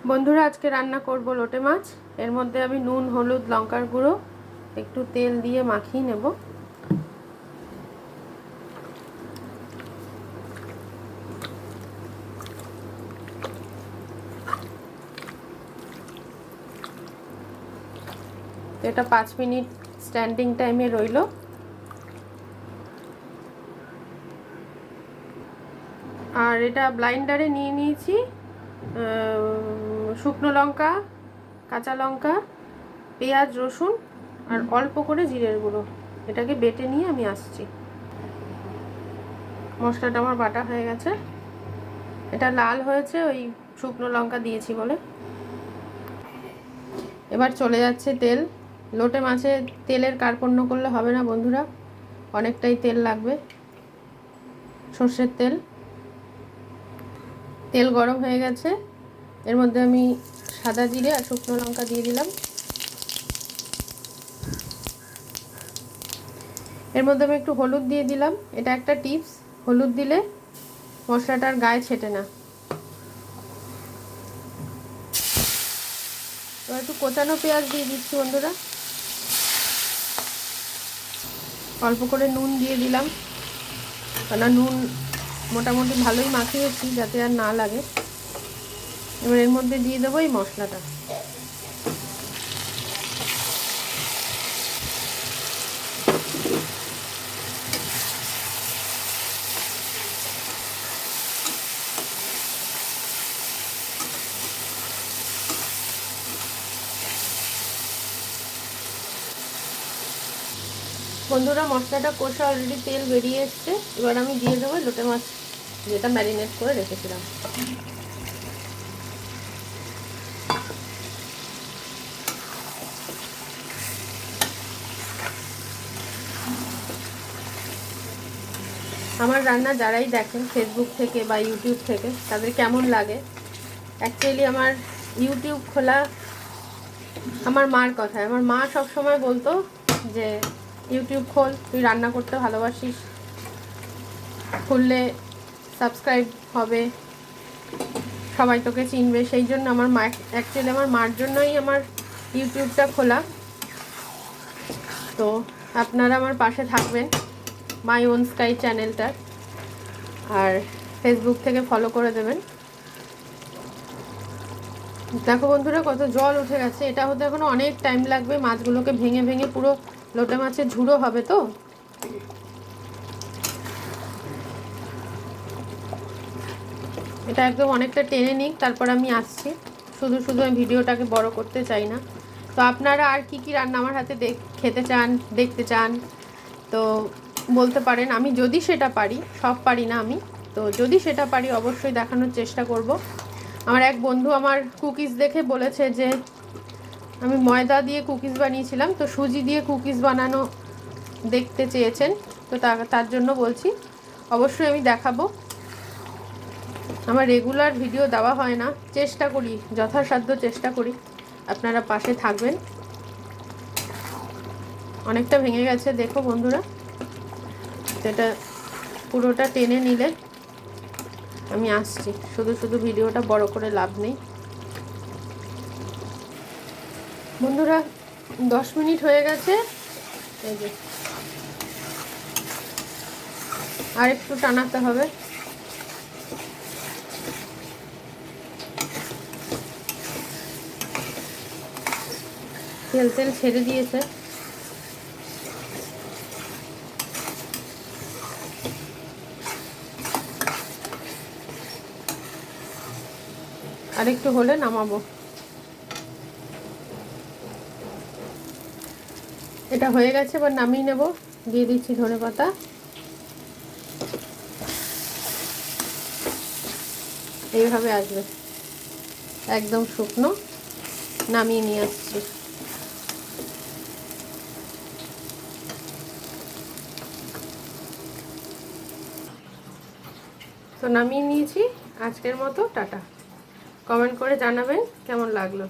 বন্ধুরা, আজকে রান্না করব লোটে মাছ। এর মধ্যে আমি নুন, হলুদ, লঙ্কার গুঁড়ো, একটু তেল দিয়ে মাখিয়ে নেব। এটা 5 মিনিট স্ট্যান্ডিং টাইমে রইল। আর এটা ব্লাইন্ডারে নিয়ে নিয়েছি শুকনো লঙ্কা, কাঁচা লঙ্কা, পেঁয়াজ, রসুন আর অল্প করে জিরের গুঁড়ো। এটাকে বেটে নিয়ে আমি আসছি। মশলাটা আমার বাটা হয়ে গেছে। এটা লাল হয়েছে ওই শুকনো লঙ্কা দিয়েছি বলে। এবার চলে যাচ্ছে তেল। লোটে মাছে তেলের কার্পণ্য করলে হবে না বন্ধুরা, অনেকটাই তেল লাগবে। সর্ষের তেল। তেল গরম হয়ে গেছে। এর মধ্যে আমি সাদা জিরে আর শুকনো লঙ্কা দিয়ে দিলাম। এর মধ্যে আমি একটু হলুদ দিয়ে দিলাম। এটা একটা টিপস, হলুদ দিলে মশলাটার গায়ে ছেটে না। এবার একটু কোচানো পেঁয়াজ দিয়ে দিচ্ছি বন্ধুরা। অল্প করে নুন দিয়ে দিলাম, কারণ নুন মোটামুটি ভালোই মাখিয়েছি যাতে আর না লাগে। এবার এর মধ্যে দিয়ে দেবো এই মশলাটা। বন্ধুরা, মশলাটা কষা অলরেডি তেল বেরিয়ে এসছে। এবার আমি দিয়ে দেবো লোটে মাছ যেটা ম্যারিনেট করে রেখেছিলাম। আমার রান্না যারাই দেখেন ফেসবুক থেকে বা ইউটিউব থেকে, তাদের কেমন লাগে? অ্যাকচুয়ালি আমার ইউটিউব খোলা আমার মার কথায়। আমার মা সবসময় বলতো যে ইউটিউব খোল, তুই রান্না করতে ভালোবাসিস, খুললে সাবস্ক্রাইব হবে, সবাই তোকে চিনবে। সেই জন্য আমার মা, অ্যাকচুয়ালি আমার মার জন্যই আমার ইউটিউবটা খোলা। তো আপনারা আমার পাশে থাকবেন মাই ওন স্কাই চ্যানেলটা, আর ফেসবুক থেকে ফলো করে দেবেন। দেখো বন্ধুরা, কত জল উঠে গেছে। এটা হতে এখনো অনেক টাইম লাগবে। মাছগুলোকে ভেঙে ভেঙে পুরো লোটে মাছের ঝুড়ো হবে। তো এটা একদম অনেকটা টেনে নিক, তারপর আমি আসছি। শুধু শুধু আমি ভিডিওটাকে বড় করতে চাই না। তো আপনারা আর কি কি রান্না আমার হাতে খেতে চান, দেখতে চান, তো বলতে পারেন। আমি যদি সেটা পারি, সব পারি না আমি, তো যদি সেটা পারি অবশ্যই দেখানোর চেষ্টা করব। আমার এক বন্ধু আমার কুকিজ দেখে বলেছে যে আমি ময়দা দিয়ে কুকিজ বানিয়েছিলাম, তো সুজি দিয়ে কুকিজ বানানো দেখতে চেয়েছেন। তো তার জন্য বলছি, অবশ্যই আমি দেখাবো। আমার রেগুলার ভিডিও দেওয়া হয় না, চেষ্টা করি, যথাসাধ্য চেষ্টা করি। আপনারা পাশে থাকবেন। অনেকটা ভেঙে গেছে দেখো বন্ধুরা। এটা পুরোটা টেনে নিলে আমি আসছি। শুধু শুধু ভিডিওটা বড় করে লাভ নেই বন্ধুরা। 10 মিনিট হয়ে গেছে। এই যে আর একটু টানাতে হবে। তেল তেল ছেড়ে দিয়েছে। আর একটু হলে নামাবো। এটা হয়ে গেছে, এবার নামিয়ে নেব। দিয়ে দিচ্ছি ধনেপাতা। এইভাবে আসবে, একদম শুকনো। নামিয়ে নিয়ে আসছি। তো নামিয়ে নিয়েছি। আজকের মতো টাটা। কমেন্ট করে জানাবেন কেমন লাগলো।